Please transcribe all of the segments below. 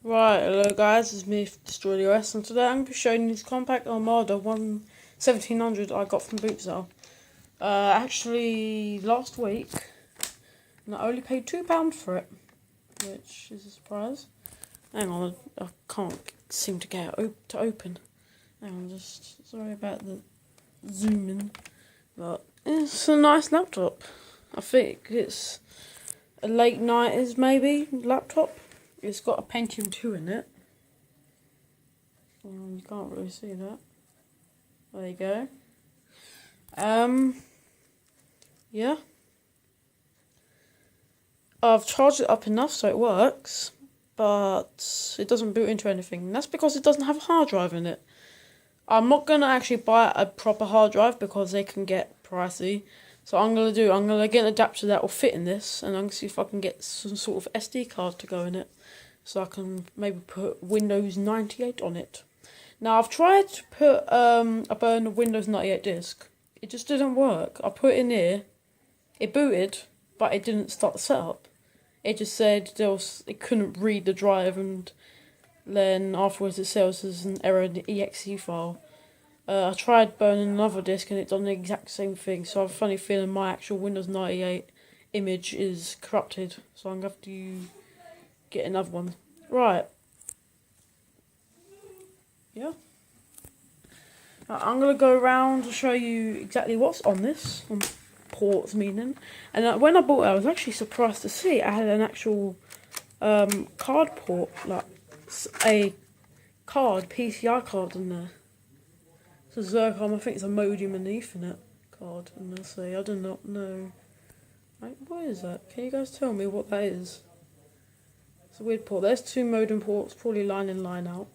Right, hello guys, it's me, Destroy the OS, and today I'm going to be showing you this Compaq Armada 1700 I got from boot sale. Actually, last week, and I only paid £2 for it, which is a surprise. Hang on, I can't seem to get it to open. Hang on, just sorry about the zooming, but it's a nice laptop. I think it's a late 90s maybe laptop. It's got a Pentium 2 in it. You can't really see that. There you go. Yeah. I've charged it up enough so it works, but it doesn't boot into anything. And that's because it doesn't have a hard drive in it. I'm not going to actually buy a proper hard drive because they can get pricey. So I'm going to get an adapter that will fit in this, and I'm going to see if I can get some sort of SD card to go in it. So I can maybe put Windows 98 on it. Now I've tried to put a Windows 98 disk. It just didn't work. I put it in here, it booted, but it didn't start the setup. It just said it couldn't read the drive, and then afterwards it says there's an error in the exe file. I tried burning another disk and it done the exact same thing. So I have a funny feeling my actual Windows 98 image is corrupted. So I'm going to have to get another one. Right. Yeah. I'm going to go around to show you exactly what's on this. On ports, meaning. And when I bought it, I was actually surprised to see I had an actual card port. Like a PCI card in there. So Zircon, I think it's a modem and Ethernet card. And I say, I do not know. Right, what is that? Can you guys tell me what that is? It's a weird port. There's two modem ports, probably line in, line out.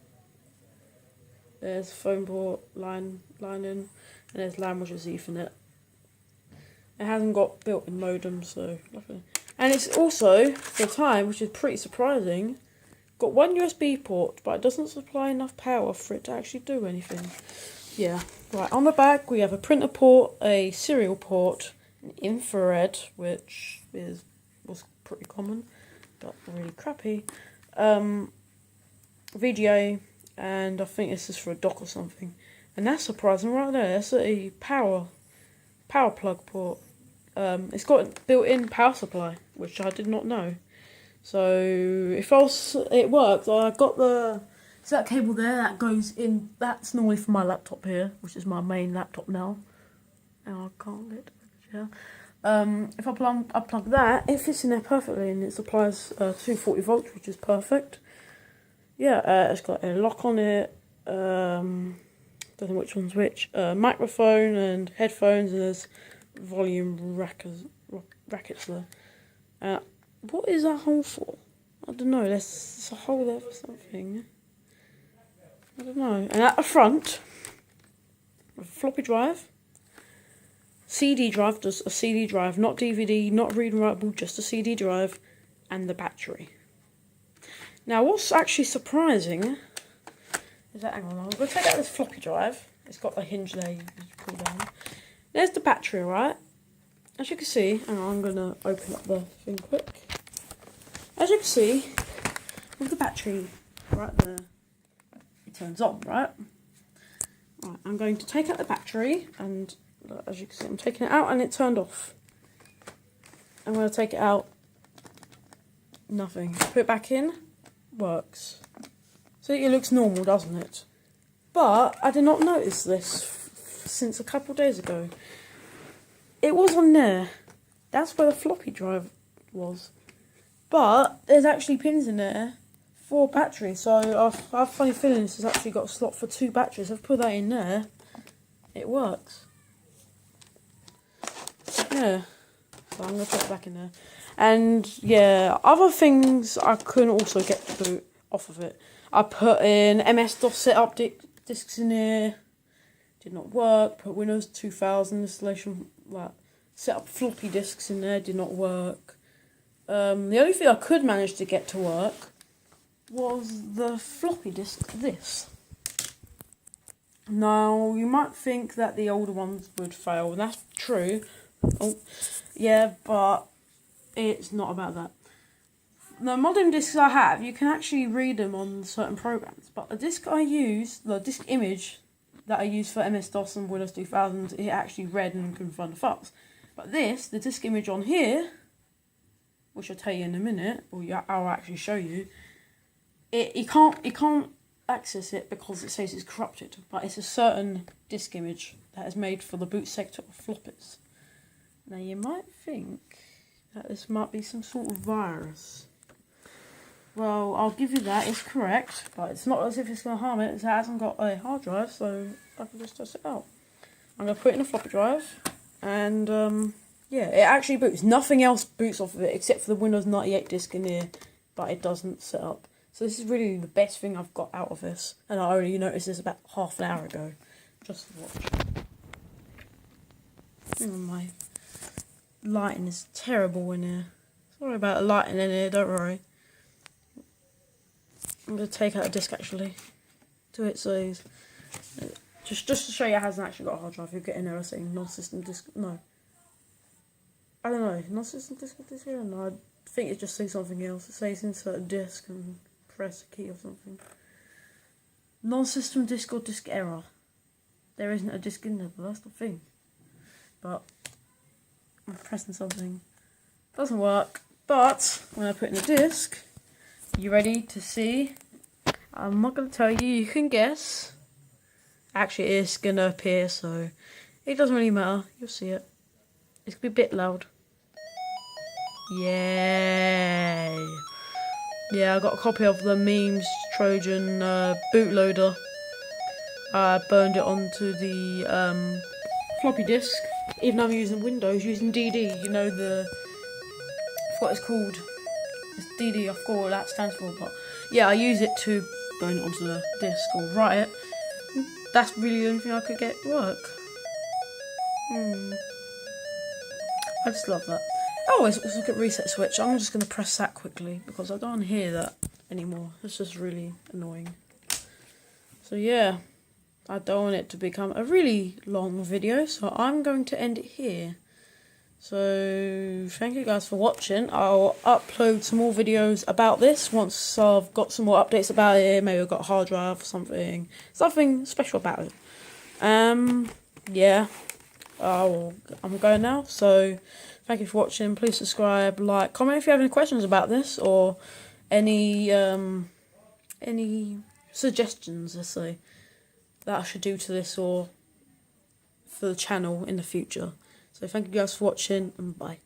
There's phone port, line in, and there's LAN, which is Ethernet. It hasn't got built-in modem, so nothing. And it's also, for the time, which is pretty surprising, got one USB port, but it doesn't supply enough power for it to actually do anything. Yeah, right, on the back we have a printer port, a serial port, an infrared, which was pretty common, but really crappy, VGA, and I think this is for a dock or something. And that's surprising right there, that's a power plug port. It's got a built-in power supply, which I did not know. So if it works, I got the... So that cable there, that goes in, that's normally for my laptop here, which is my main laptop now. And I can't get it, yeah. If I plug that, it fits in there perfectly, and it supplies 240 volts, which is perfect. Yeah, it's got a lock on it, don't know which one's which, microphone and headphones, and there's volume rackets there. What is that hole for? I don't know, there's a hole there for something. I don't know. And at the front, a floppy drive, CD drive, just a CD drive, not DVD, not read and writable, just a CD drive, and the battery. Now, what's actually surprising is that, hang on, I'm going to take out this floppy drive. It's got a hinge there you pull down. There's the battery, right? As you can see, hang on, I'm going to open up the thing quick. As you can see, with the battery right there, turns on, right? Right, I'm going to take out the battery, and as you can see, I'm taking it out and it turned off. I'm going to take it out, nothing. Put it back in, works. See, it looks normal, doesn't it? But I did not notice this since a couple of days ago. It was on there. That's where the floppy drive was. But there's actually pins in there for batteries, so I have a funny feeling this has actually got a slot for 2 batteries. I've put that in there, it works. Yeah, so I'm going to put it back in there. And yeah, other things I couldn't also get to boot off of it. I put in MS-DOS setup discs in here, did not work. Put Windows 2000 installation, set up floppy disks in there, did not work. The only thing I could manage to get to work was the floppy disk, this. Now, you might think that the older ones would fail, and that's true. Oh, yeah, but it's not about that. the modern discs I have, you can actually read them on certain programs. But the disc I use, the disc image that I use for MS-DOS and Windows 2000, it actually read and can run the files. But this, the disc image on here, which I'll tell you in a minute, or I'll actually show you, it can't access it because it says it's corrupted. But it's a certain disc image that is made for the boot sector of floppies. Now you might think that this might be some sort of virus. Well, I'll give you that, it's correct, but it's not as if it's going to harm it. It hasn't got a hard drive, so I can just test it out. I'm going to put it in a floppy drive, and yeah, it actually boots. Nothing else boots off of it except for the Windows 98 disk in here, but it doesn't set up. So this is really the best thing I've got out of this, and I already noticed this about half an hour ago. Just watch. Oh, my lighting is terrible in here. Sorry about the lighting in here, don't worry. I'm going to take out a disc actually. Do it so just to show you it hasn't actually got a hard drive. You'll get an error saying non-system disk. No. I don't know. Non-system disk here? No, I think it just says something else. It says insert a disk and press a key or something. Non-system disk or disk error. There isn't a disk in there, but that's the thing. But I'm pressing something. Doesn't work. But when I put in the disk, you ready to see? I'm not going to tell you, you can guess. Actually, it is going to appear, so it doesn't really matter. You'll see it. It's going to be a bit loud. Yay! Yeah, I got a copy of the memes Trojan bootloader. I burned it onto the floppy disk. Even though I'm using Windows, using DD, you know, what it's called. It's DD, I forgot what that stands for, but yeah, I use it to burn it onto the disk or write it. That's really the only thing I could get work. I just love that. Oh, let's look at reset switch. I'm just going to press that quickly because I don't want to hear that anymore. It's just really annoying. So yeah, I don't want it to become a really long video, so I'm going to end it here. So thank you guys for watching. I'll upload some more videos about this once I've got some more updates about it. Maybe I've got a hard drive or something special about it. Yeah, I'm going now. So thank you for watching. Please subscribe, like, comment if you have any questions about this or any suggestions, let's say, that I should do to this or for the channel in the future. So thank you guys for watching, and bye.